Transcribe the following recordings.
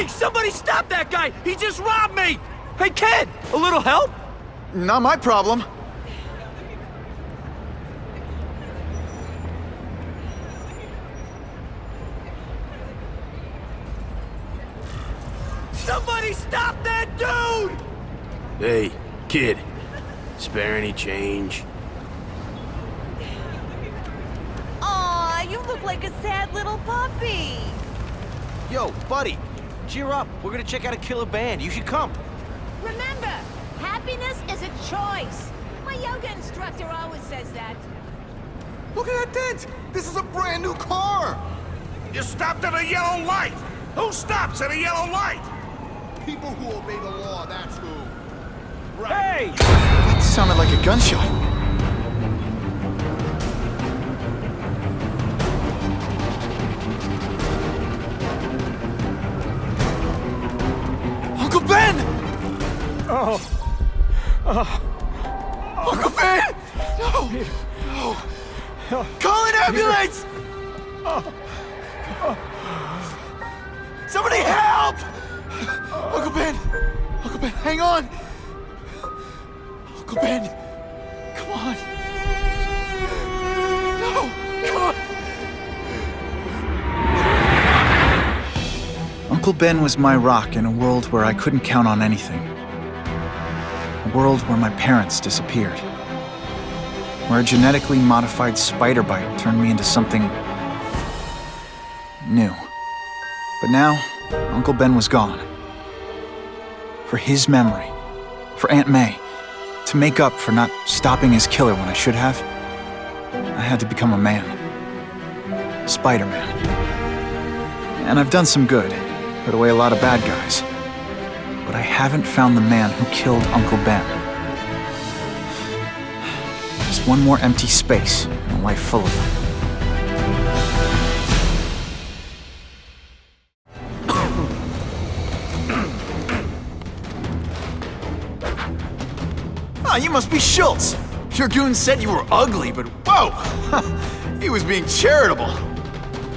Hey, somebody stop that guy! He just robbed me! Hey, kid, a little help? Not my problem. Somebody stop that dude! Hey, kid. Spare any change? Aw, you look like a sad little puppy. Yo, buddy, cheer up. We're gonna check out a killer band. You should come. Remember, happiness is a choice. My yoga instructor always says that. Look at that dent! This is a brand new car! You stopped at a yellow light! Who stops at a yellow light? People who obey the law, that's who. Hey! That sounded like a gunshot. Uncle Ben! Uncle Ben! No! Call an ambulance! Somebody help! Uncle Ben! Uncle Ben, hang on! Uncle Ben! Come on! No! Come on! Uncle Ben was my rock in a world where I couldn't count on anything. A world where my parents disappeared. Where a genetically modified spider bite turned me into something new. But now, Uncle Ben was gone. For his memory, for Aunt May, to make up for not stopping his killer when I should have, I had to become a man. Spider-Man. And I've done some good, put away a lot of bad guys. But I haven't found the man who killed Uncle Ben. Just one more empty space in a life full of them. Ah, you must be Schultz. Your goon said you were ugly, but whoa! He was being charitable.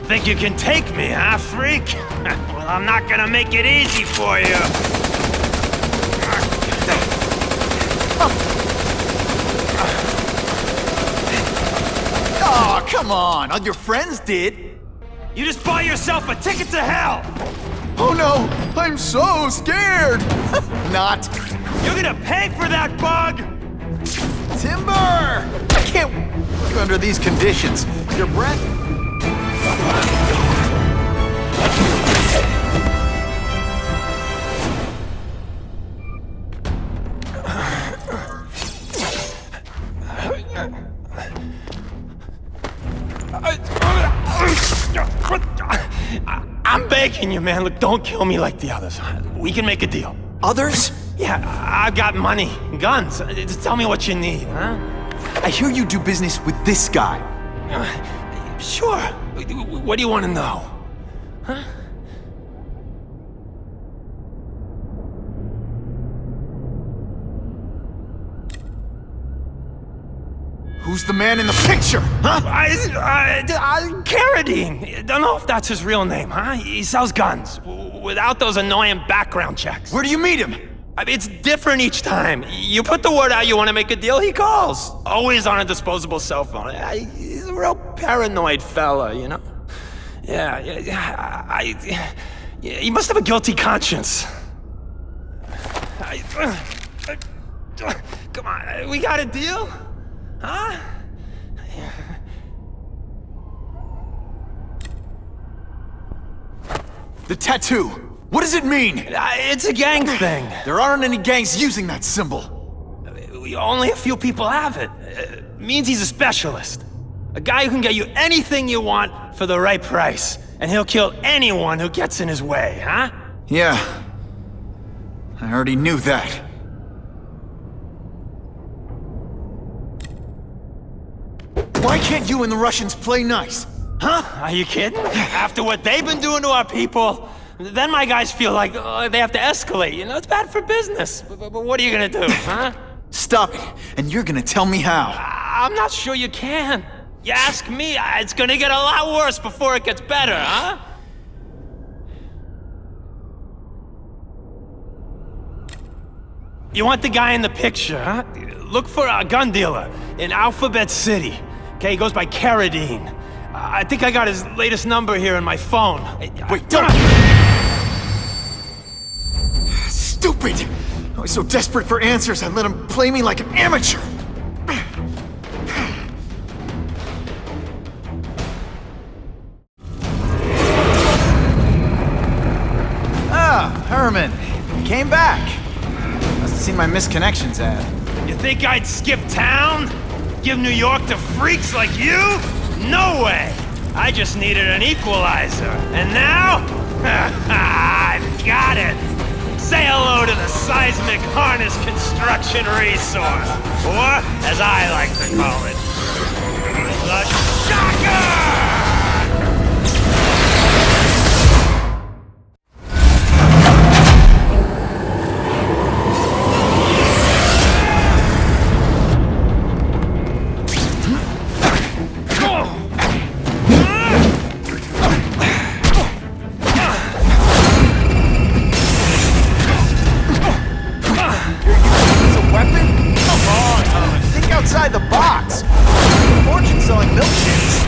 Think you can take me, huh, freak? Well, I'm not gonna make it easy for you. Oh, come on. All your friends did. You just bought yourself a ticket to hell! Oh no! I'm so scared! Not. You're gonna pay for that bug! Timber! I can't work under these conditions. Your breath? I'm begging you, man. Look, don't kill me like the others. We can make a deal. Others? Yeah, I've got money, guns. Just tell me what you need, huh? I hear you do business with this guy. Sure. What do you want to know? Huh? Who's the man in the picture, huh? Carradine. Don't know if that's his real name, huh? He sells guns without those annoying background checks. Where do you meet him? I mean, it's different each time. You put the word out you want to make a deal, he calls. Always on a disposable cell phone. He's a real paranoid fella, you know? Yeah, he must have a guilty conscience. Come on, we got a deal? Huh? The tattoo. What does it mean? It's a gang thing. There aren't any gangs using that symbol. Only a few people have it. Means he's a specialist. A guy who can get you anything you want for the right price. And he'll kill anyone who gets in his way, huh? Yeah. I already knew that. Why can't you and the Russians play nice? Huh? Are you kidding? After what they've been doing to our people, then my guys feel like they have to escalate. You know, it's bad for business. But what are you gonna do, huh? Stop it, and you're gonna tell me how. I'm not sure you can. You ask me, it's gonna get a lot worse before it gets better, huh? You want the guy in the picture, huh? Look for a gun dealer in Alphabet City. Okay, he goes by Carradine. I think I got his latest number here in my phone. Wait, don't! Stupid! I was so desperate for answers, I let him play me like an amateur! Ah, Herman. You came back. Must have seen my missed connections ad. You think I'd skip town? Give New York to freaks like you? No way! I just needed an equalizer. And now? I've got it! Say hello to the seismic harness construction resource. Or, as I like to call it, the shocker! Outside the box! Fortune selling milkshakes!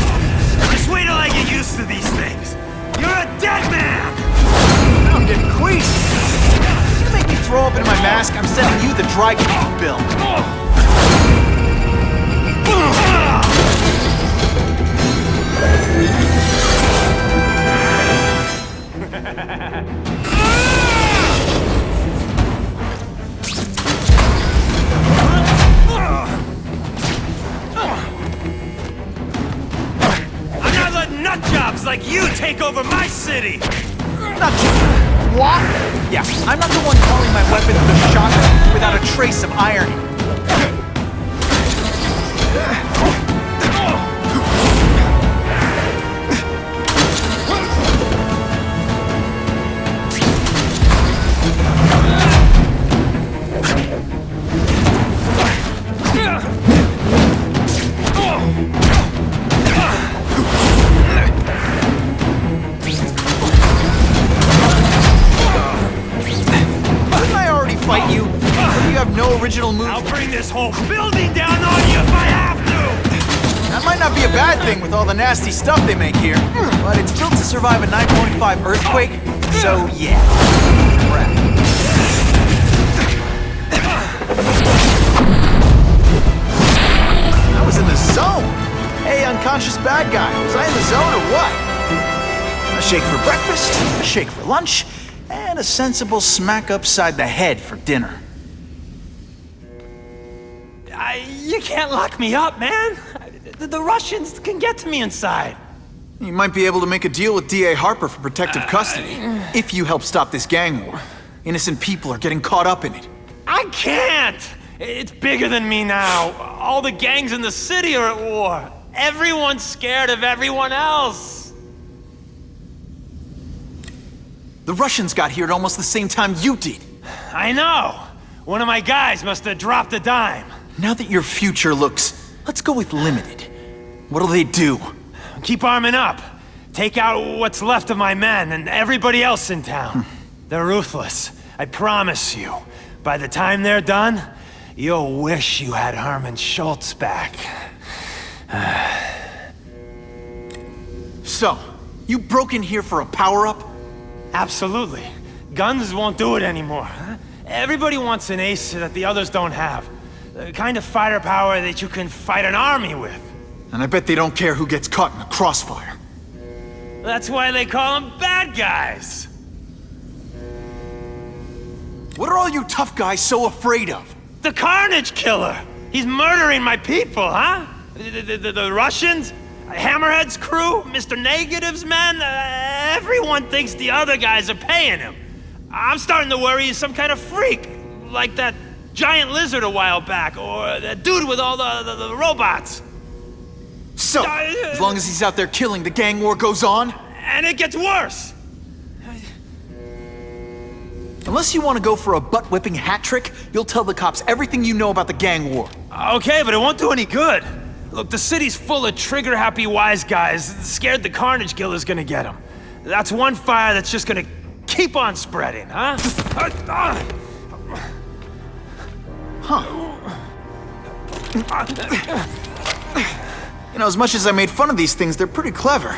Just wait till I get used to these things! You're a dead man! Now I'm getting queasy! You make me throw up into my mask, I'm sending you the dry cleaning bill! Nutjobs like you take over my city! Nutjob? What? Yeah, I'm not the one calling my weapon the shocker without a trace of irony. Fight you? Or you have no original move? I'll bring this whole building down on you if I have to! That might not be a bad thing with all the nasty stuff they make here, but it's built to survive a 9.5 earthquake, so yeah. Crap. I was in the zone! Hey, unconscious bad guy, was I in the zone or what? A shake for breakfast, a shake for lunch, and a sensible smack upside the head for dinner. You can't lock me up, man. The Russians can get to me inside. You might be able to make a deal with D.A. Harper for protective custody, if you help stop this gang war. Innocent people are getting caught up in it. I can't! It's bigger than me now. All the gangs in the city are at war. Everyone's scared of everyone else. The Russians got here at almost the same time you did. I know. One of my guys must have dropped a dime. Now that your future looks, let's go with limited. What'll they do? Keep arming up. Take out what's left of my men and everybody else in town. They're ruthless. I promise you. By the time they're done, you'll wish you had Herman Schultz back. So, you broke in here for a power-up? Absolutely. Guns won't do it anymore. Huh? Everybody wants an ace that the others don't have. The kind of fighter power that you can fight an army with. And I bet they don't care who gets caught in the crossfire. That's why they call them bad guys. What are all you tough guys so afraid of? The Carnage Killer! He's murdering my people, huh? The Russians? Hammerhead's crew? Mr. Negative's men? Everyone thinks the other guys are paying him. I'm starting to worry he's some kind of freak. Like that giant lizard a while back, or that dude with all the robots. So, as long as he's out there killing, the gang war goes on? And it gets worse! Unless you want to go for a butt-whipping hat trick, you'll tell the cops everything you know about the gang war. Okay, but it won't do any good. Look, the city's full of trigger-happy wise guys, scared the Carnage Killer's gonna get them. That's one fire that's just gonna keep on spreading, huh? You know, as much as I made fun of these things, they're pretty clever.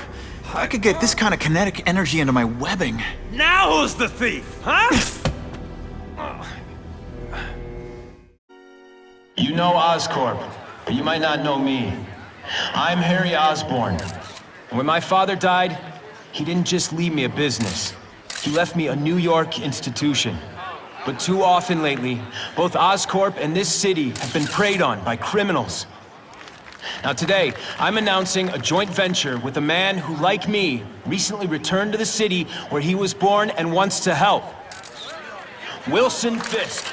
I could get this kind of kinetic energy into my webbing. Now who's the thief, huh? You know Oscorp, but you might not know me. I'm Harry Osborn. When my father died, he didn't just leave me a business. He left me a New York institution. But too often lately, both Oscorp and this city have been preyed on by criminals. Now today, I'm announcing a joint venture with a man who, like me, recently returned to the city where he was born and wants to help. Wilson Fisk.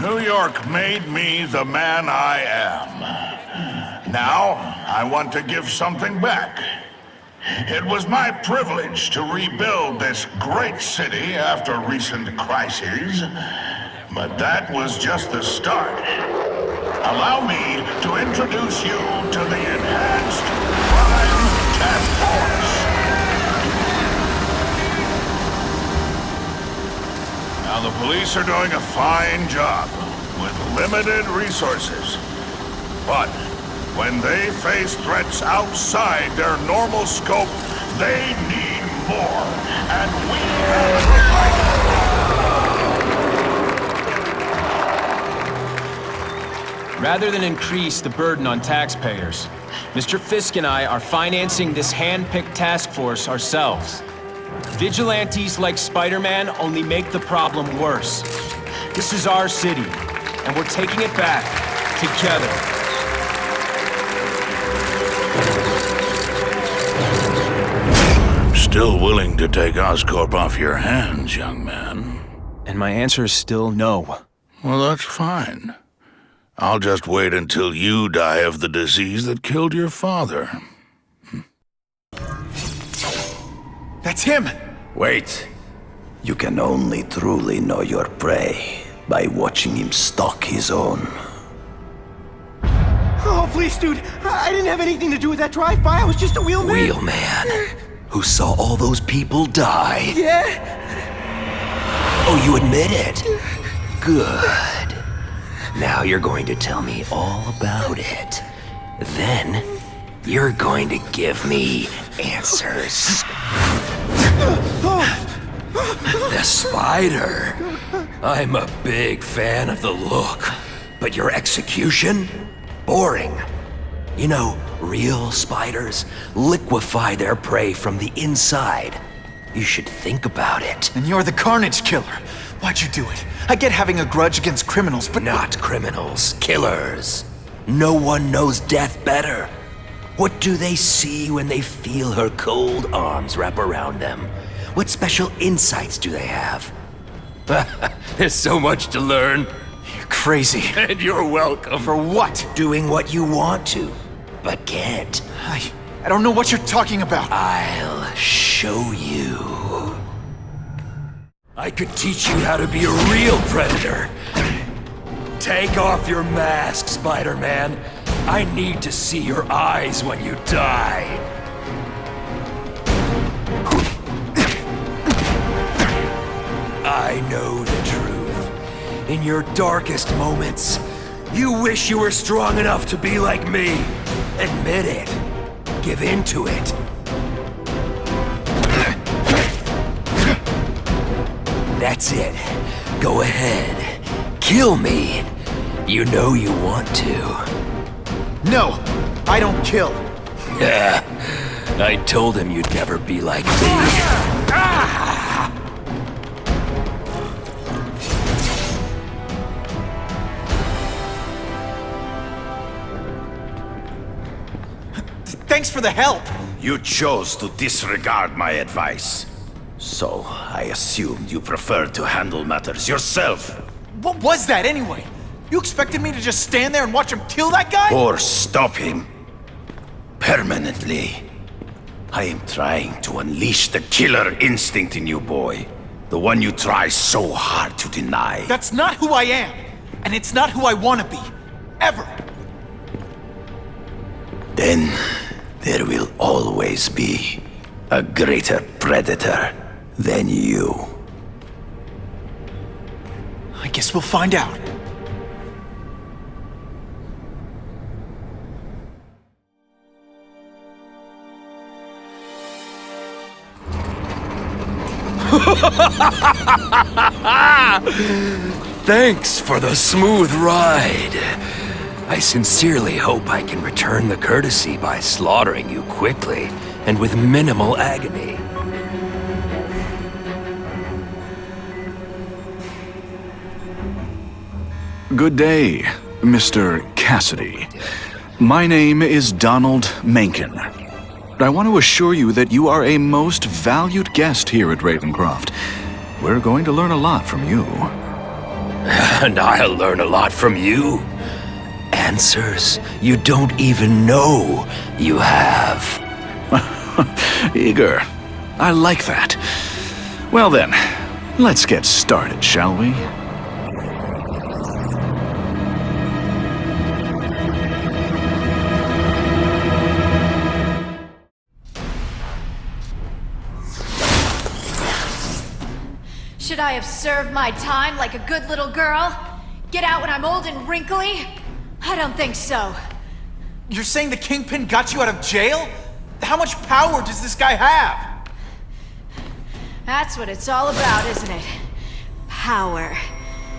New York made me the man I am. Now, I want to give something back. It was my privilege to rebuild this great city after recent crises, but that was just the start. Allow me to introduce you to the Enhanced Crime Task Force. Now, the police are doing a fine job with limited resources, but when they face threats outside their normal scope, they need more, and we have to fight. Rather than increase the burden on taxpayers, Mr. Fisk and I are financing this hand-picked task force ourselves. Vigilantes like Spider-Man only make the problem worse. This is our city, and we're taking it back together. Still willing to take Oscorp off your hands, young man? And my answer is still no. Well, that's fine. I'll just wait until you die of the disease that killed your father. That's him! Wait. You can only truly know your prey by watching him stalk his own. Oh, please, dude. I didn't have anything to do with that drive-by. I was just a wheelman. Wheelman? Who saw all those people die? Yeah? Oh, you admit it? Good. Now you're going to tell me all about it. Then, you're going to give me answers. The spider. I'm a big fan of the look. But your execution? Boring. You know, real spiders liquefy their prey from the inside. You should think about it. And you're the Carnage Killer. Why'd you do it? I get having a grudge against criminals, but... Not criminals, killers. No one knows death better. What do they see when they feel her cold arms wrap around them? What special insights do they have? There's so much to learn. You're crazy. And you're welcome. For what? Doing what you want to, but can't. I don't know what you're talking about. I'll show you. I could teach you how to be a real predator. Take off your mask, Spider-Man. I need to see your eyes when you die. I know the truth. In your darkest moments, you wish you were strong enough to be like me. Admit it. Give in to it. That's it. Go ahead. Kill me. You know you want to. No, I don't kill. Yeah, I told him you'd never be like me. Thanks for the help. You chose to disregard my advice. So, I assumed you preferred to handle matters yourself. What was that anyway? You expected me to just stand there and watch him kill that guy? Or stop him. Permanently. I am trying to unleash the killer instinct in you, boy. The one you try so hard to deny. That's not who I am. And it's not who I want to be. Ever. Then, There will always be a greater predator than you. I guess we'll find out. Thanks for the smooth ride. I sincerely hope I can return the courtesy by slaughtering you quickly and with minimal agony. Good day, Mr. Cassidy. My name is Donald Mencken. I want to assure you that you are a most valued guest here at Ravencroft. We're going to learn a lot from you. And I'll learn a lot from you. Answers you don't even know you have. Eager. I like that. Well then, let's get started, shall we? Should I have served my time like a good little girl? Get out when I'm old and wrinkly? I don't think so. You're saying the Kingpin got you out of jail? How much power does this guy have? That's what it's all about, isn't it? Power.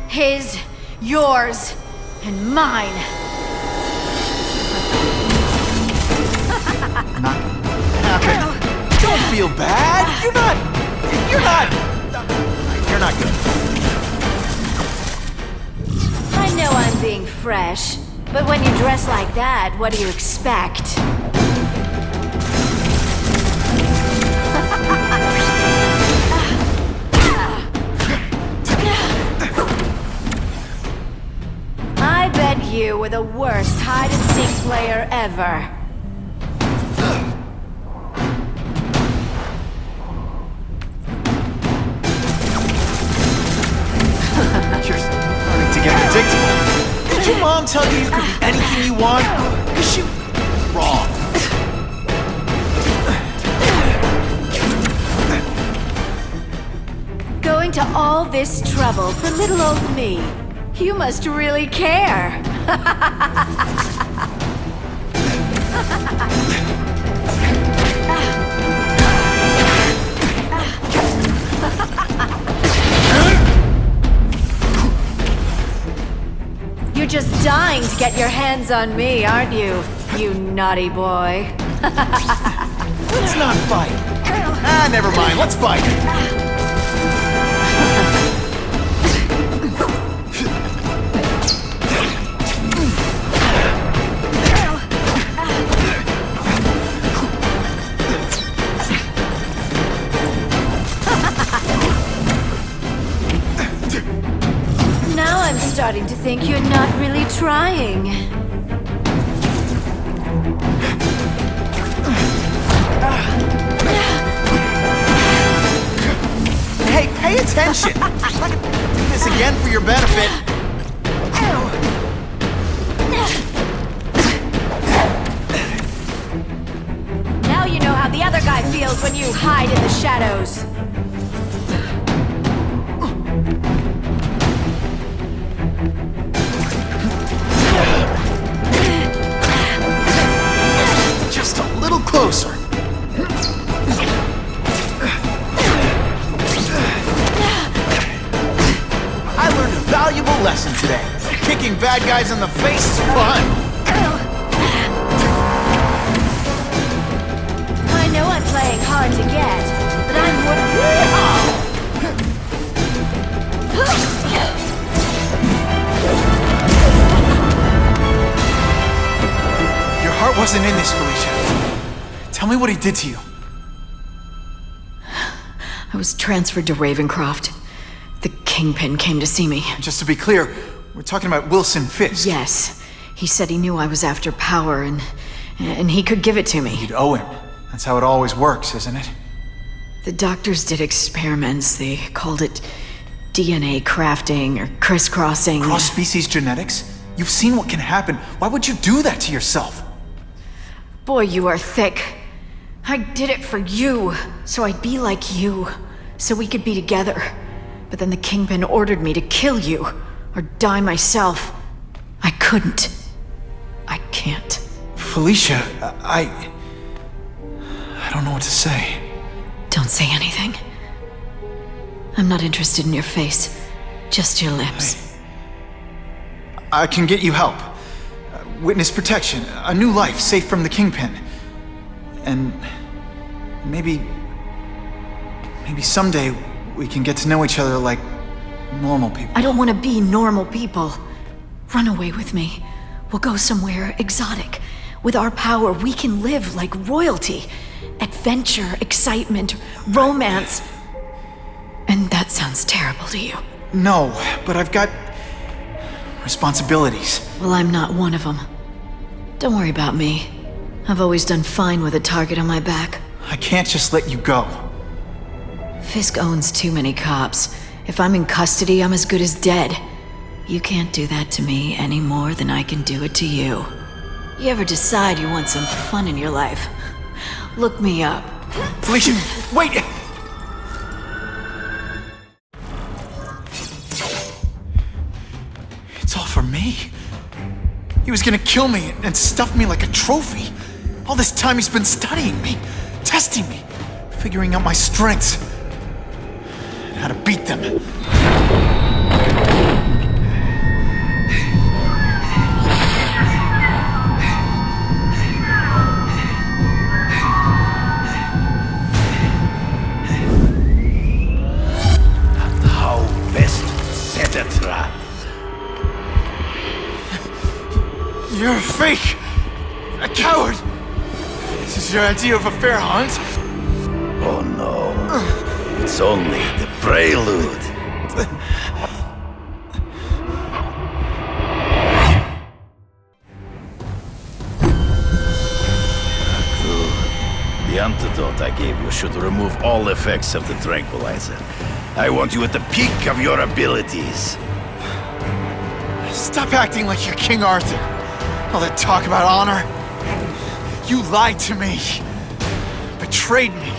His, yours, and mine. Okay. Don't feel bad. You're not good. I know I'm being fresh, but when you dress like that, what do you expect? I bet you were the worst hide-and-seek player ever. You're starting to get predictable. Did your mom tell you you could be anything you want? Because she was wrong. Going to all this trouble for little old me. You must really care. You're just dying to get your hands on me, aren't you? You naughty boy. Let's not fight. Never mind. Let's fight. Now I'm starting to think you're not really trying. Hey, pay attention. I'm not gonna do this again for your benefit. Now you know how the other guy feels when you hide in the shadows. Just a little closer. I learned a valuable lesson today. Kicking bad guys in the face is fun. I know I'm playing hard to get, but I'm Your heart wasn't in this, Felicia. Tell me what he did to you. I was transferred to Ravencroft. The Kingpin came to see me. Just to be clear, we're talking about Wilson Fisk. Yes. He said he knew I was after power and he could give it to me. You'd owe him. That's how it always works, isn't it? The doctors did experiments. They called it DNA crafting or crisscrossing. Cross-species genetics? You've seen what can happen. Why would you do that to yourself? Boy, you are thick. I did it for you, so I'd be like you, so we could be together. But then the Kingpin ordered me to kill you, or die myself. I couldn't. I can't. Felicia, I don't know what to say. Don't say anything. I'm not interested in your face, just your lips. I can get you help. Witness protection, a new life safe from the Kingpin. And maybe someday we can get to know each other like normal people. I don't want to be normal people. Run away with me. We'll go somewhere exotic. With our power, we can live like royalty. Adventure, excitement, romance. And that sounds terrible to you. No, but I've got responsibilities. Well, I'm not one of them. Don't worry about me. I've always done fine with a target on my back. I can't just let you go. Fisk owns too many cops. If I'm in custody, I'm as good as dead. You can't do that to me any more than I can do it to you. You ever decide you want some fun in your life? Look me up. Felicia, wait! It's all for me. He was gonna kill me and stuff me like a trophy. All this time he's been studying me, testing me, figuring out my strengths, and how to beat them. And how best to set a trap. You're a fake! A coward! This is your idea of a fair hunt? Oh no. It's only the prelude. The antidote I gave you should remove all effects of the tranquilizer. I want you at the peak of your abilities. Stop acting like you're King Arthur. All that talk about honor. You lied to me. Betrayed me.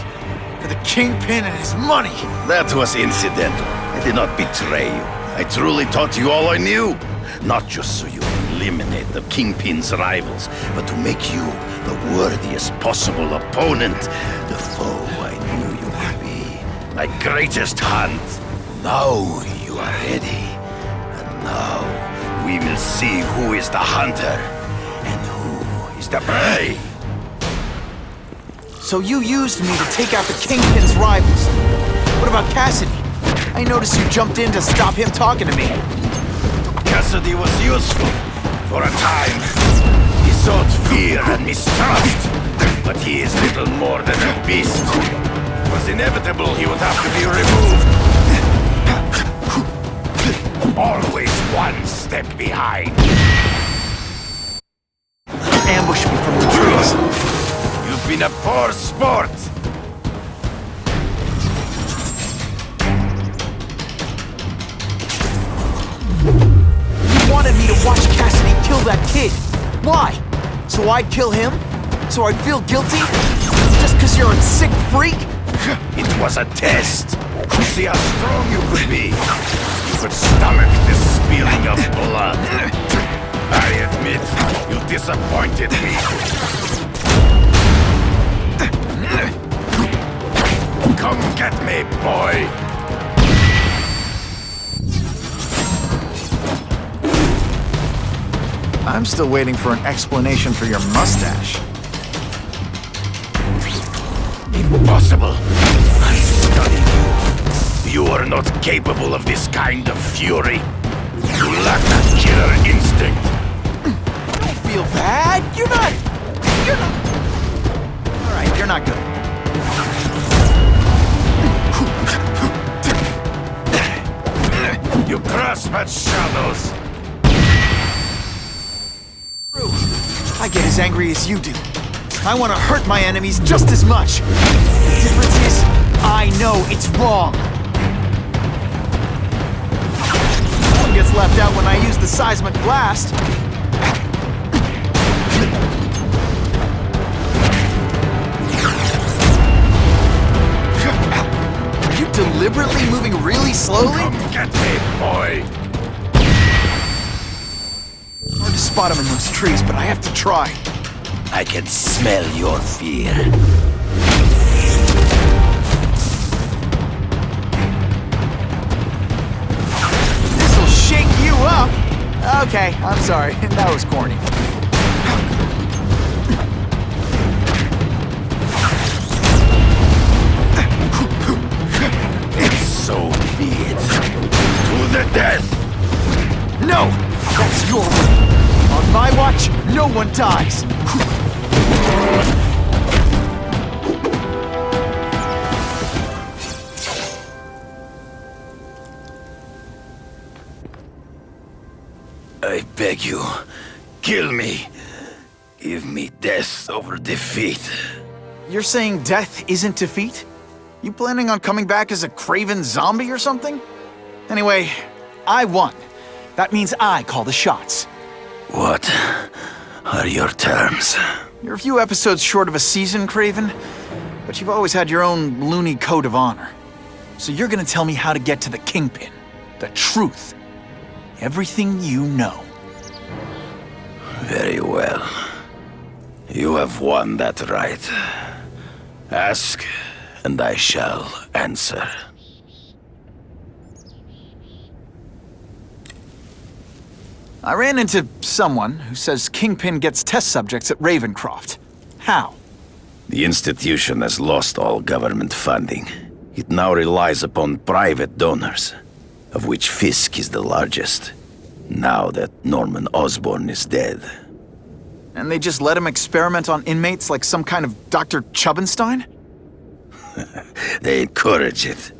For the Kingpin and his money. That was incidental. I did not betray you. I truly taught you all I knew. Not just so you would eliminate the Kingpin's rivals, but to make you the worthiest possible opponent. The foe I knew you would be. My greatest hunt. Now you are ready. And now we will see who is the hunter and who is the prey. So you used me to take out the Kingpin's rivals. What about Cassidy? I noticed you jumped in to stop him talking to me. Cassidy was useful for a time. He sought fear and mistrust, but he is little more than a beast. It was inevitable he would have to be removed. Always one step behind. Ambush me from the trees. You've been a poor sport. You wanted me to watch Cassidy kill that kid. Why? So I'd kill him? So I'd feel guilty? Just because you're a sick freak? It was a test. To see how strong you could be. You could stomach the spilling of blood. I admit, you disappointed me. Come get me, boy. I'm still waiting for an explanation for your mustache. Impossible. I studied you. You are not capable of this kind of fury. You lack that killer instinct. Don't feel bad. You're not. All right, you're not good. You grasp at shadows. I get as angry as you do. I want to hurt my enemies just as much. The difference is, I know it's wrong. No one gets left out when I use the seismic blast. deliberately moving really slowly? Come get me, boy. Hard to spot him in those trees, but I have to try. I can smell your fear. This'll shake you up! Okay, I'm sorry. That was corny. So be it. To the death! No! That's your way. On my watch, no one dies. I beg you, kill me. Give me death over defeat. You're saying death isn't defeat? You planning on coming back as a craven zombie or something? Anyway, I won. That means I call the shots. What are your terms? You're a few episodes short of a season, Craven, but you've always had your own loony code of honor. So you're gonna tell me how to get to the Kingpin, the truth, everything you know. Very well. You have won that right. Ask, and I shall answer. I ran into someone who says Kingpin gets test subjects at Ravencroft. How? The institution has lost all government funding. It now relies upon private donors, of which Fisk is the largest, now that Norman Osborn is dead. And they just let him experiment on inmates like some kind of Dr. Chubbenstein? They encourage it.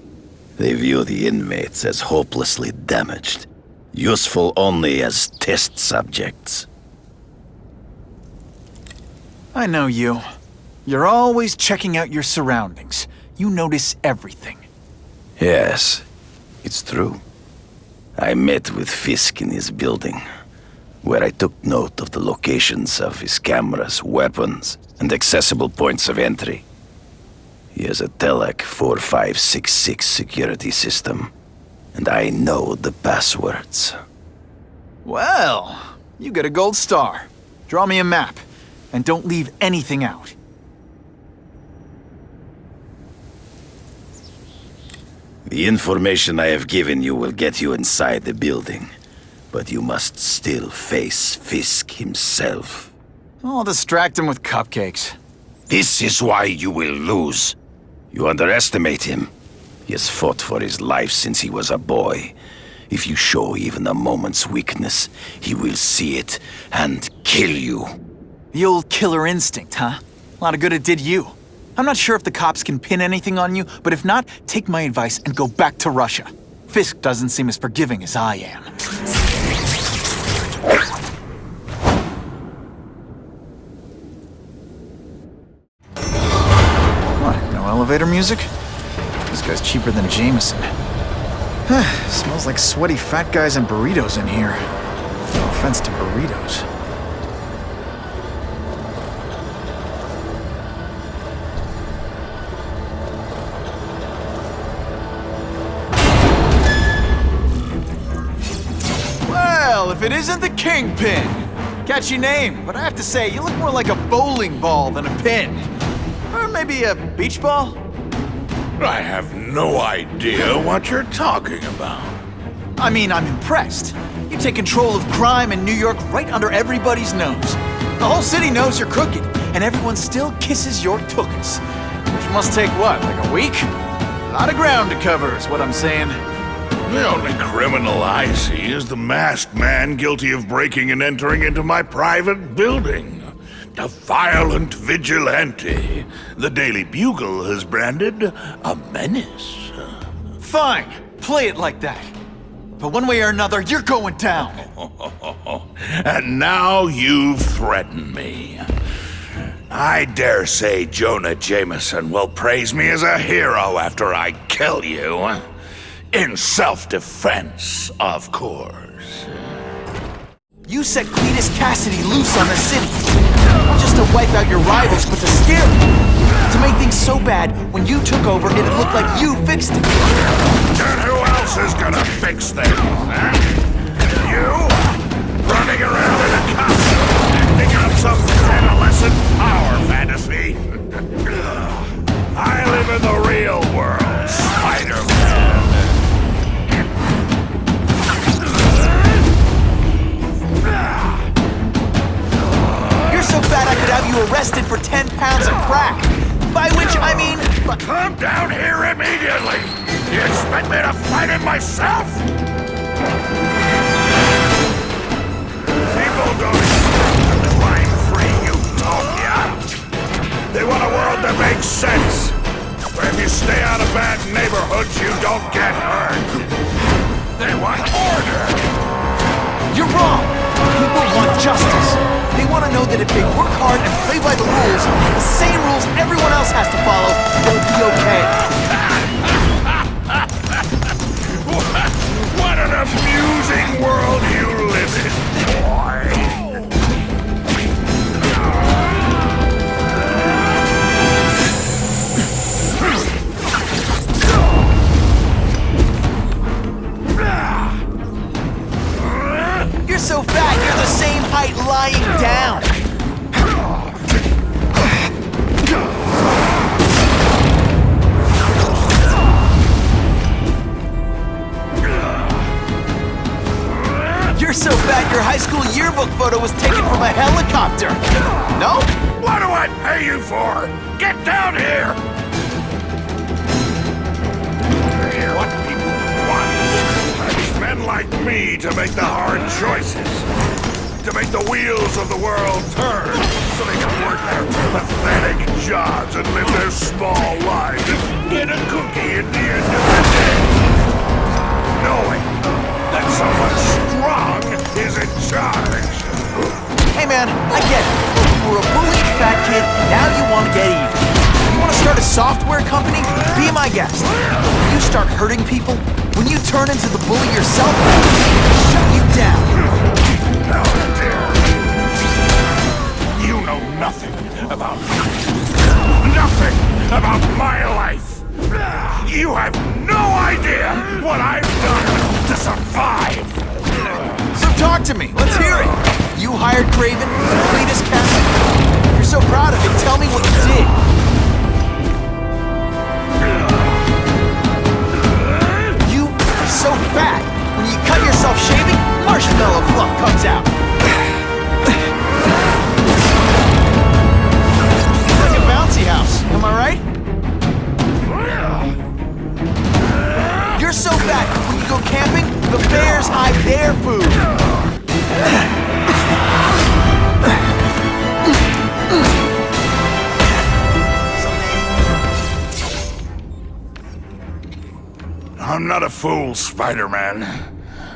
They view the inmates as hopelessly damaged, useful only as test subjects. I know you. You're always checking out your surroundings. You notice everything. Yes, it's true. I met with Fisk in his building, where I took note of the locations of his cameras, weapons, and accessible points of entry. He has a Telec 4566 security system, and I know the passwords. Well, you get a gold star. Draw me a map, and don't leave anything out. The information I have given you will get you inside the building, but you must still face Fisk himself. I'll distract him with cupcakes. This is why you will lose. You underestimate him. He has fought for his life since he was a boy. If you show even a moment's weakness, he will see it and kill you. The old killer instinct, huh? A lot of good it did you. I'm not sure if the cops can pin anything on you, but if not, take my advice and go back to Russia. Fisk doesn't seem as forgiving as I am. What, no elevator music? This guy's cheaper than Jameson. Smells like sweaty fat guys and burritos in here. No offense to burritos. Well, if it isn't the Kingpin! Catchy name, but I have to say, you look more like a bowling ball than a pin. Or maybe a beach ball? I have no idea what you're talking about. I mean, I'm impressed. You take control of crime in New York right under everybody's nose. The whole city knows you're crooked, and everyone still kisses your tuchus. Which must take what, like a week? A lot of ground to cover is what I'm saying. The only criminal I see is the masked man guilty of breaking and entering into my private building. A violent vigilante. The Daily Bugle has branded a menace. Fine, play it like that. But one way or another, you're going down. And now you've threatened me. I dare say Jonah Jameson will praise me as a hero after I kill you. In self-defense, of course. You set Cletus Cassidy loose on the city. Not just to wipe out your rivals, but to scare them. To make things so bad, when you took over, it'd look like you fixed it. And who else is gonna fix them, huh? You? Running around in a costume, acting out some adolescent power fantasy? I live in the real world, Spider-Man. You're so fat I could have you arrested for 10 pounds of crack. By which I mean... Come down here immediately! You expect me to fight it myself? People don't expect the line free utopia. They want a world that makes sense, where if you stay out of bad neighborhoods, you don't get hurt. They want order. You're wrong. People want justice. They want to know that if they work hard and play by the rules, the same rules everyone else has to follow, they'll be okay. What an amusing world you live in, boy. You're so fat, you're the same height lying down. You're so fat, your high school yearbook photo was taken from a helicopter. No? What do I pay you for? Get down here! What people want is men like me to make the hard choices. To make the wheels of the world turn so they can work their pathetic jobs and live their small lives and get a cookie at the end of the day. Knowing that someone strong is in charge. Hey man, I get it. You were a bullied fat kid, now you want to get even. You want to start a software company? Be my guest. When you start hurting people, when you turn into the bully yourself, shut you down. How dare you? You know nothing about me. Nothing about my life. You have no idea what I've done to survive. So talk to me. Let's hear it. You hired Craven, Cletus Cassidy. You're so proud of it. Tell me what you did. You are so fat. When you cut yourself shaving, marshmallow fluff comes out. It's like a bouncy house. Am I right? You're so fat, when you go camping, the bears hide their food. I'm not a fool, Spider-Man.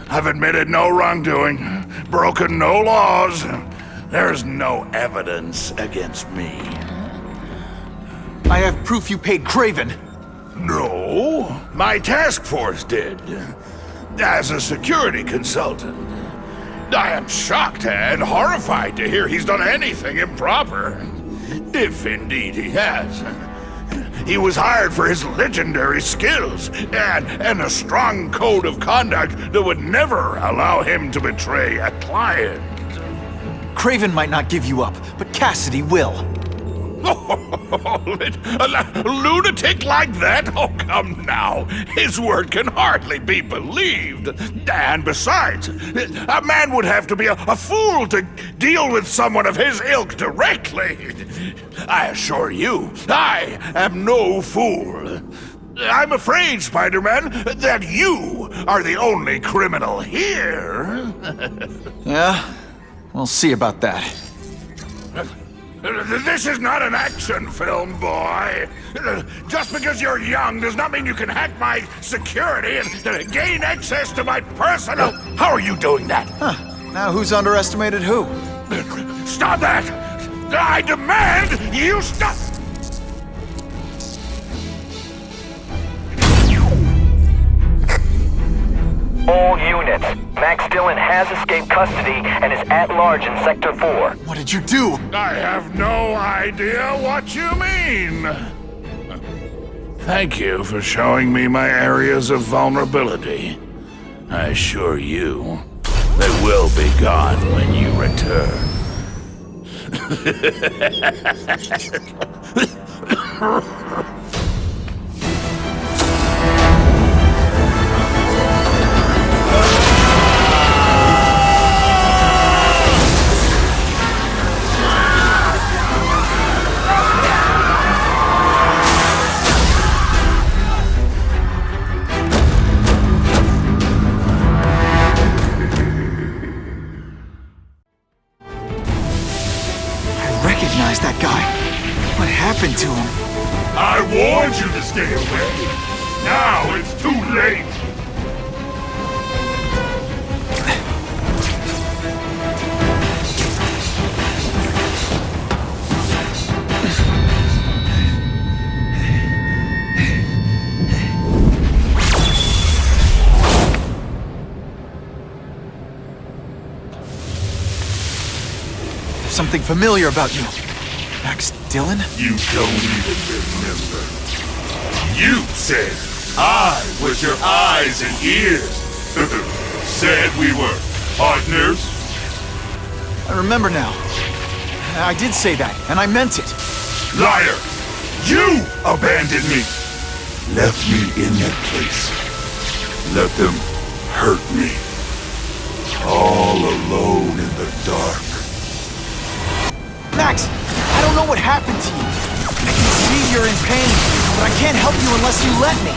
I've admitted no wrongdoing, broken no laws. There's no evidence against me. I have proof you paid Craven. No, my task force did. As a security consultant. I am shocked and horrified to hear he's done anything improper. If indeed he has. He was hired for his legendary skills and a strong code of conduct that would never allow him to betray a client. Craven might not give you up, but Cassidy will. A lunatic like that? Oh, come now. His word can hardly be believed. And besides, a man would have to be a fool to deal with someone of his ilk directly. I assure you, I am no fool. I'm afraid, Spider-Man, that you are the only criminal here. Yeah? We'll see about that. This is not an action film, boy. Just because you're young does not mean you can hack my security and gain access to my personal... How are you doing that? Huh. Now who's underestimated who? Stop that! I demand you stop! All units. Max Dillon has escaped custody and is at large in Sector 4. What did you do? I have no idea what you mean. Thank you for showing me my areas of vulnerability. I assure you, they will be gone when you return. That guy. What happened to him? I warned you to stay away. Now it's too late. Something familiar about you. Max Dillon? You don't even remember. You said I was your eyes and ears. Said we were partners. I remember now. I did say that, and I meant it. Liar! You abandoned me! Left me in that place. Let them hurt me. All alone in the dark. Max! I don't know what happened to you. I can see you're in pain, but I can't help you unless you let me.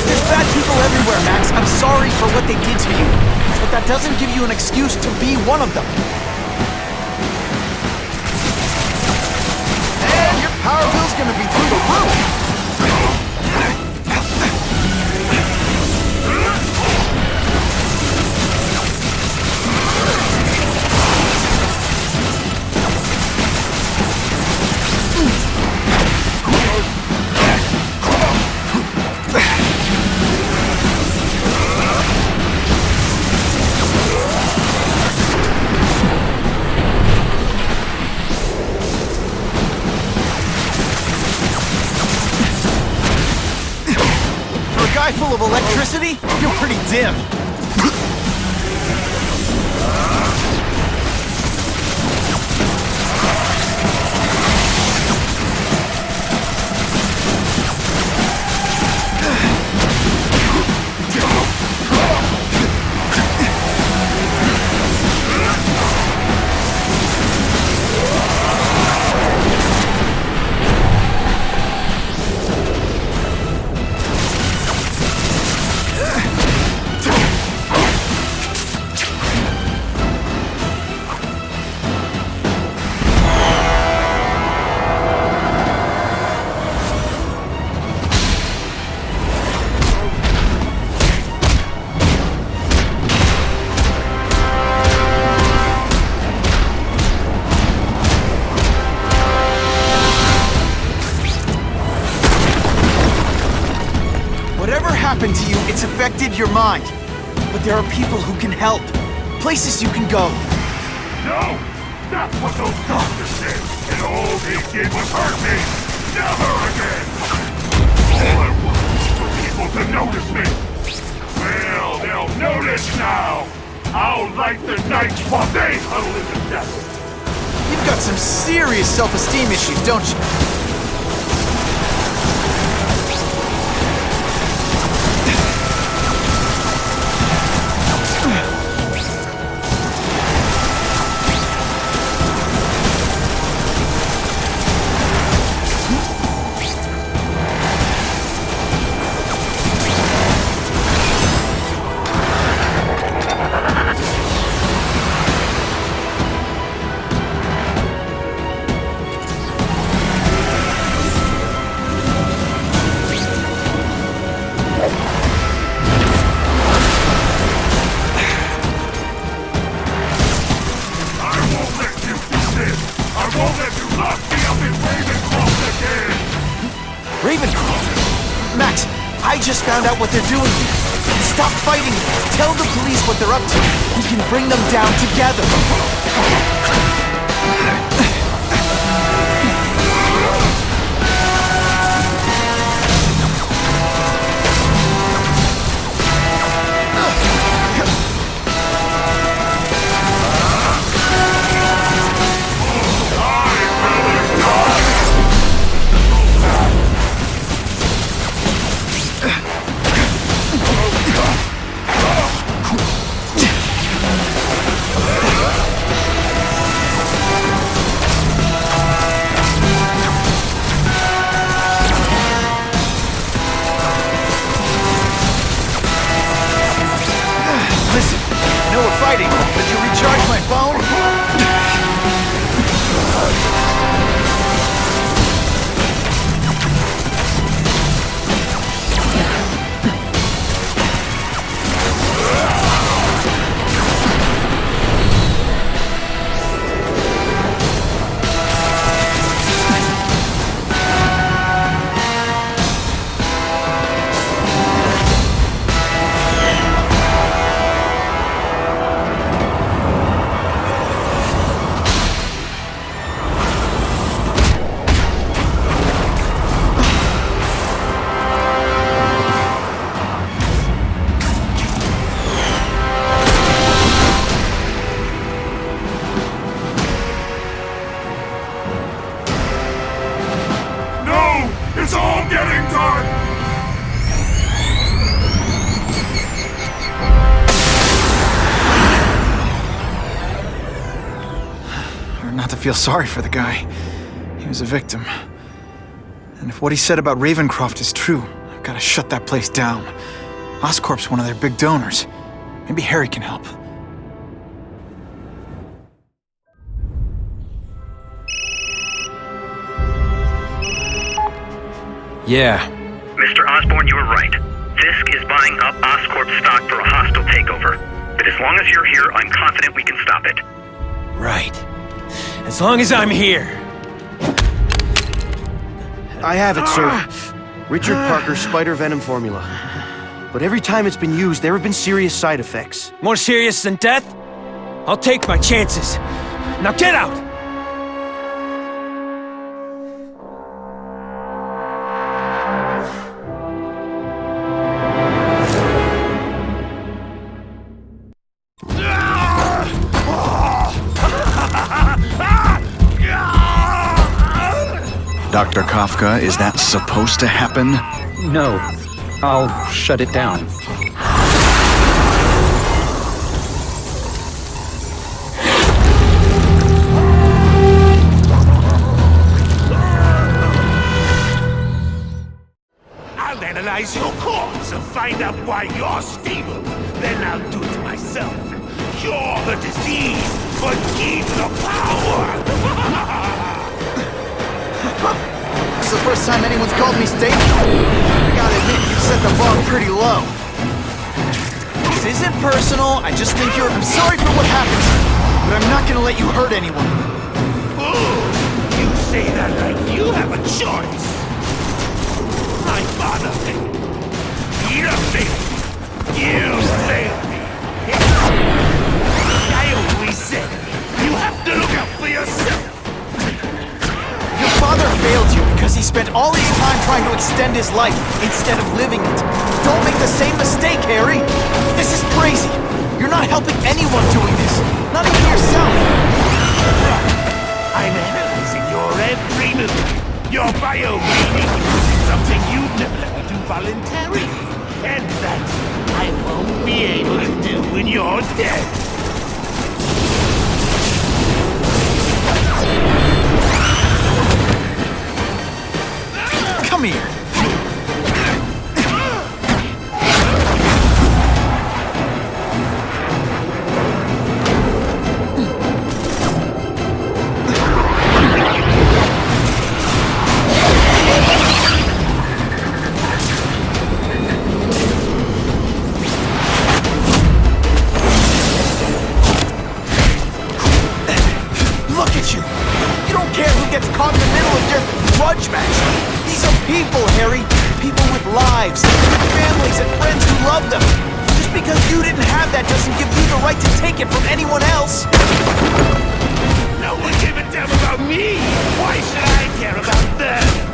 There's bad people everywhere, Max. I'm sorry for what they did to you, but that doesn't give you an excuse to be one of them. And your power bill's gonna be through the roof. Full of electricity? You're pretty dim. happened to you, it's affected your mind. But there are people who can help. Places you can go. No! That's what those doctors said! And all they did was hurt me! Never again! All I want is for people to notice me! Well, they'll notice now! I'll light the night while they huddle in the desert! You've got some serious self-esteem issues, don't you? Found out what they're doing here. It's Stop fighting. Tell the police what they're up to. We can bring them down together. Did you recharge my phone? It's all getting dark! Hard not to feel sorry for the guy. He was a victim. And if what he said about Ravencroft is true, I've gotta shut that place down. Oscorp's one of their big donors. Maybe Harry can help. Yeah. Mr. Osborn, you were right. Fisk is buying up Oscorp stock for a hostile takeover. But as long as you're here, I'm confident we can stop it. Right. As long as I'm here. I have it, sir. Richard Parker's spider venom formula. But every time it's been used, there have been serious side effects. More serious than death? I'll take my chances. Now get out! Dr. Kafka, is that supposed to happen? No. I'll shut it down. I'll analyze your corpse and find out why you're stable. Then I'll do it myself. Cure the disease, but keep the power! This is the first time anyone's called me stable. I gotta admit, you set the bar pretty low. This isn't personal, I just think you're... I'm sorry for what happened, but I'm not gonna let you hurt anyone. Ooh, you say that like you have a choice. My father failed me. Peter failed me. You failed me. I always said, you have to look out for yourself. Your father failed you because he spent all his time trying to extend his life instead of living it. Don't make the same mistake, Harry. This is crazy. You're not helping anyone doing this. Not even yourself. I'm analyzing your every move. Your bio reading is something you'd never do voluntarily. And that I won't be able to do when you're dead. Come here. Look at you. You don't care who gets caught in the middle of your grudge match. These are people, Harry. People with lives, with families and friends who love them. Just because you didn't have that doesn't give you the right to take it from anyone else! No one gave a damn about me! Why should I care about them?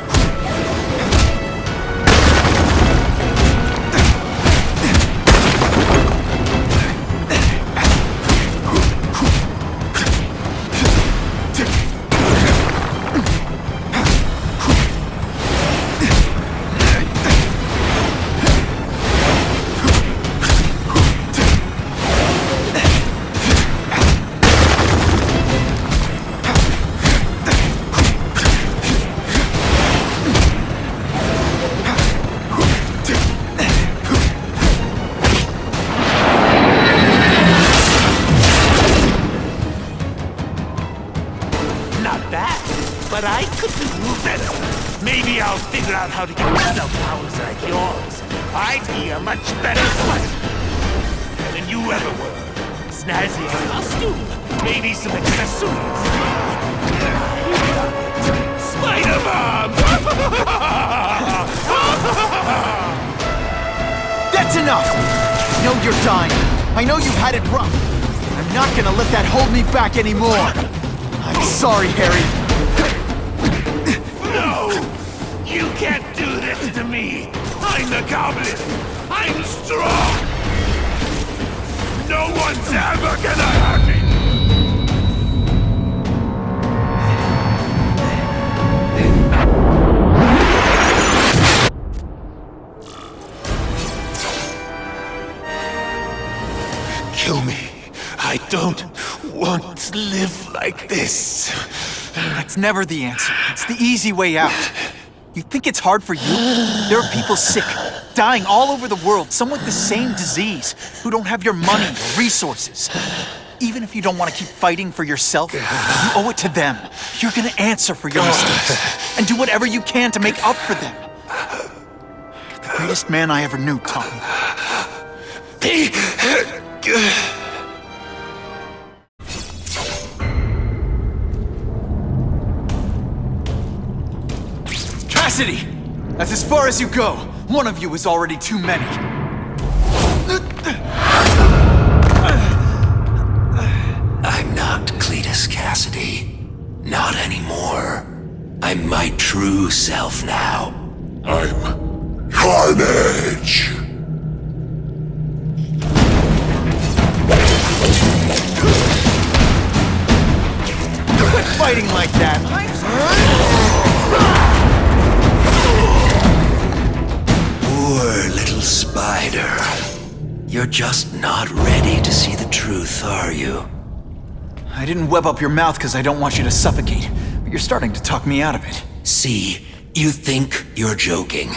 But I could do better. Maybe I'll figure out how to get myself powers like yours. I'd be a much better spider than you ever were. Snazzy costume, maybe some accessories. Spider Bomb! That's enough! I know you're dying. I know you had it rough. I'm not gonna let that hold me back anymore. I'm sorry, Harry. No! You can't do this to me! I'm the Goblin! I'm strong! No one's ever gonna hurt me! Kill me. I don't want to live like this. That's never the answer. It's the easy way out. You think it's hard for you? There are people sick, dying all over the world, some with the same disease, who don't have your money or resources. Even if you don't want to keep fighting for yourself, you owe it to them. You're gonna answer for your mistakes, and do whatever you can to make up for them. The greatest man I ever knew taught me that. Cassidy! That's as far as you go. One of you is already too many. I'm not Cletus Cassidy. Not anymore. I'm my true self now. I'm Carnage! Quit fighting like that! Poor little spider. You're just not ready to see the truth, are you? I didn't web up your mouth because I don't want you to suffocate, but you're starting to talk me out of it. See, you think you're joking,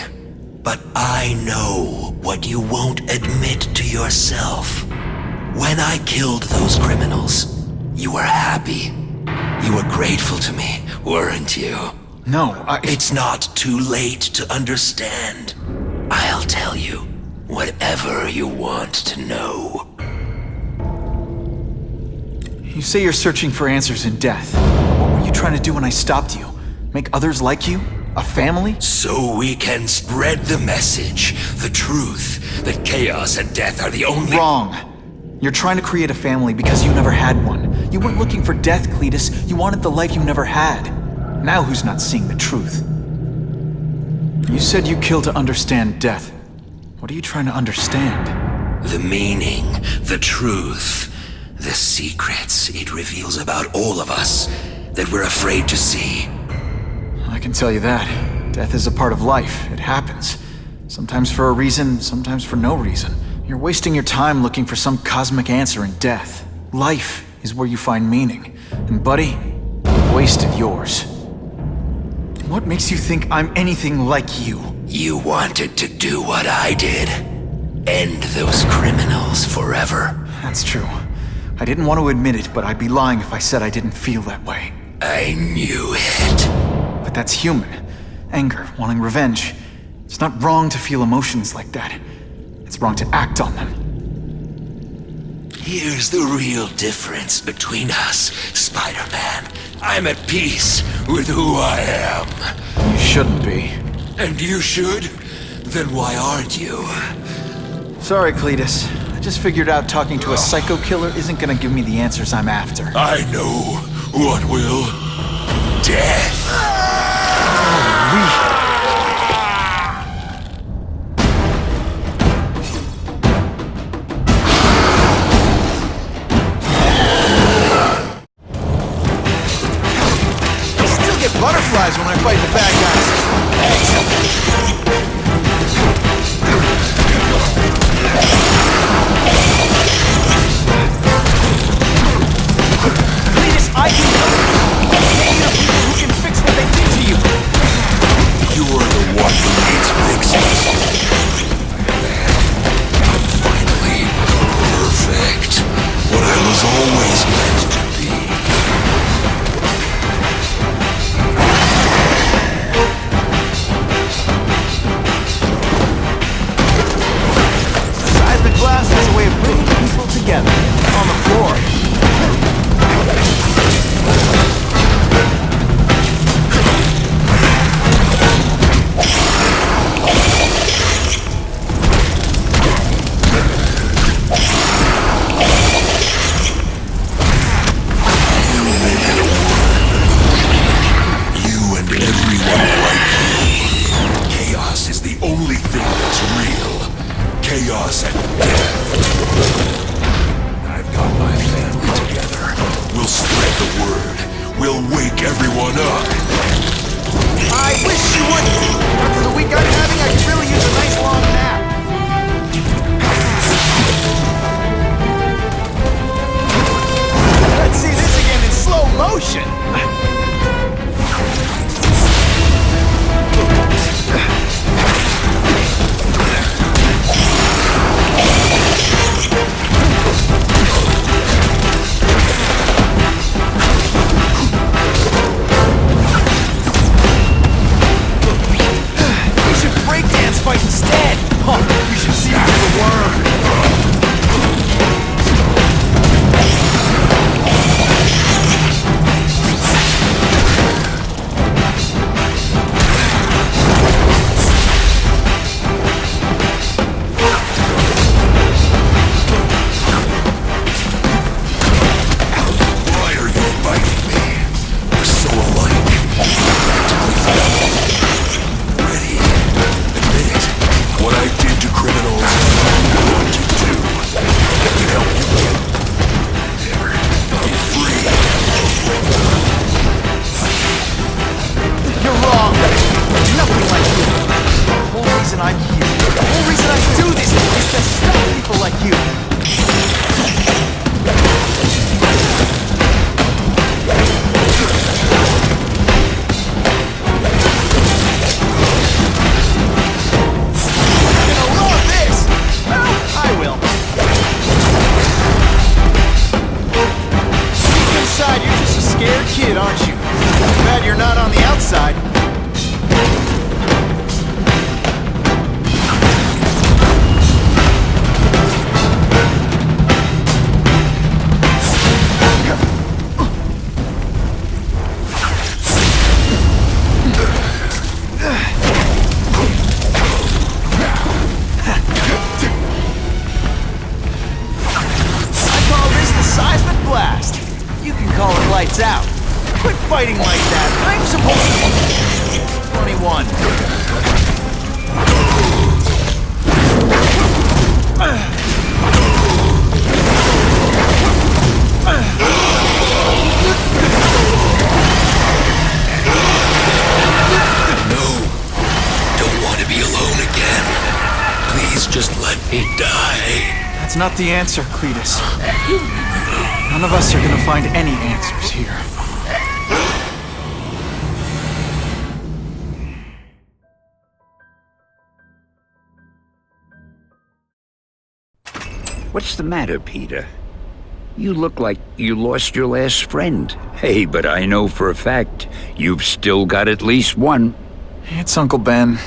but I know what you won't admit to yourself. When I killed those criminals, you were happy. You were grateful to me, weren't you? No, It's not too late to understand. I'll tell you whatever you want to know. You say you're searching for answers in death. What were you trying to do when I stopped you? Make others like you? A family? So we can spread the message, the truth, that chaos and death are the only— Wrong. You're trying to create a family because you never had one. You weren't looking for death, Cletus. You wanted the life you never had. Now who's not seeing the truth? You said you kill to understand death. What are you trying to understand? The meaning, the truth, the secrets it reveals about all of us that we're afraid to see. I can tell you that. Death is a part of life. It happens. Sometimes for a reason, sometimes for no reason. You're wasting your time looking for some cosmic answer in death. Life is where you find meaning. And buddy, you've wasted yours. What makes you think I'm anything like you? You wanted to do what I did. End those criminals forever. That's true. I didn't want to admit it, but I'd be lying if I said I didn't feel that way. I knew it. But that's human. Anger, wanting revenge. It's not wrong to feel emotions like that. It's wrong to act on them. Here's the real difference between us, Spider-Man. I'm at peace with who I am. You shouldn't be. And you should? Then why aren't you? Sorry, Cletus. just figured out talking to a psycho killer isn't gonna give me the answers I'm after. I know what will. Death. I still get butterflies when I fight the bad guys. I can pay you to people who can fix what they did to you. You're the one who needs fixing. I'm finally perfect. What I was always meant to be. Seismic blast has a way of bringing people together on the floor. Chaos and death. I've got my family together. We'll spread the word. We'll wake everyone up. I wish you would. After the week I'm having, I could really use a nice long nap. Let's see this again in slow motion. Fight instead! Huh, you should see the worm! Why are you fighting me? We're so alike. Ready? Admit it. What I did to criminals, I'm going to do. I can help you get there. Be free. You're wrong! Nothing like you! The whole reason I'm here, the whole reason I do this is to stop people like you! Kid, aren't you? Glad you're not on the outside. I call this the seismic blast. You can call it lights out. Quit fighting like that. I'm supposed to... 21. No. Don't want to be alone again. Please just let me die. That's not the answer, Cletus. None of us are gonna find any answers here. What's the matter, Peter? You look like you lost your last friend. Hey, but I know for a fact you've still got at least one. It's Uncle Ben.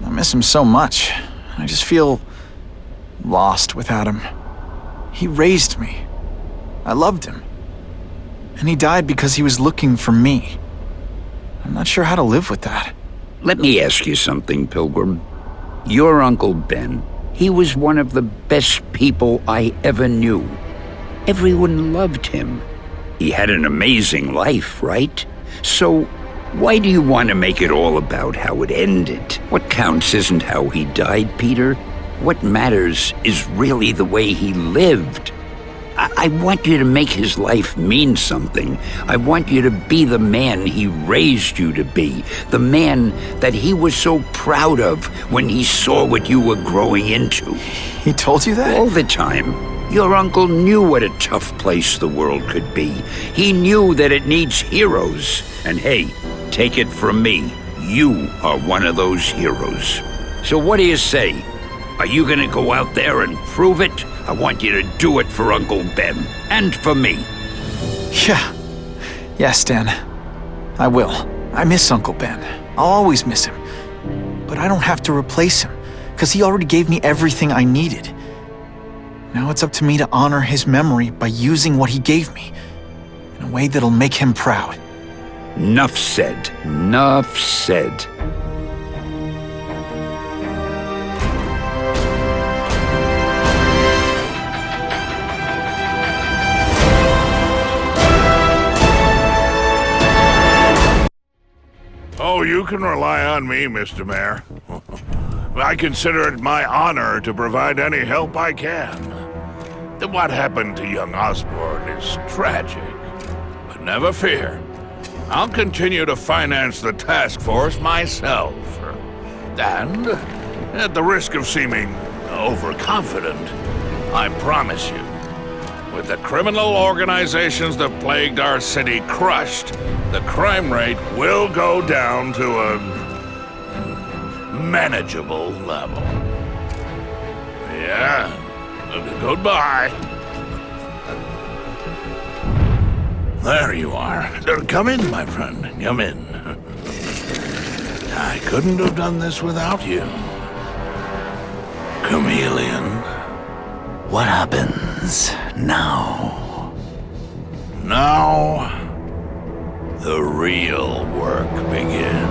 I miss him so much. I just feel lost without him. He raised me. I loved him. And he died because he was looking for me. I'm not sure how to live with that. Let me ask you something, Pilgrim. Your Uncle Ben, He was one of the best people I ever knew. Everyone loved him. He had an amazing life, right? So, why do you want to make it all about how it ended? What counts isn't how he died, Peter. What matters is really the way he lived. I want you to make his life mean something. I want you to be the man he raised you to be. The man that he was so proud of when he saw what you were growing into. He told you that? All the time. Your uncle knew what a tough place the world could be. He knew that it needs heroes. And hey, take it from me, you are one of those heroes. So what do you say? Are you gonna go out there and prove it? I want you to do it for Uncle Ben, and for me. Yeah. Yes, Dan. I will. I miss Uncle Ben. I'll always miss him. But I don't have to replace him, because he already gave me everything I needed. Now it's up to me to honor his memory by using what he gave me, in a way that'll make him proud. Nuff said. Nuff said. Oh, you can rely on me, Mr. Mayor. I consider it my honor to provide any help I can. What happened to young Osborn is tragic, but never fear. I'll continue to finance the task force myself. And, at the risk of seeming overconfident, I promise you, with the criminal organizations that plagued our city crushed, the crime rate will go down to a manageable level. Yeah, goodbye. There you are. Come in, my friend. Come in. I couldn't have done this without you. Chameleon. What happens now? Now, the real work begins.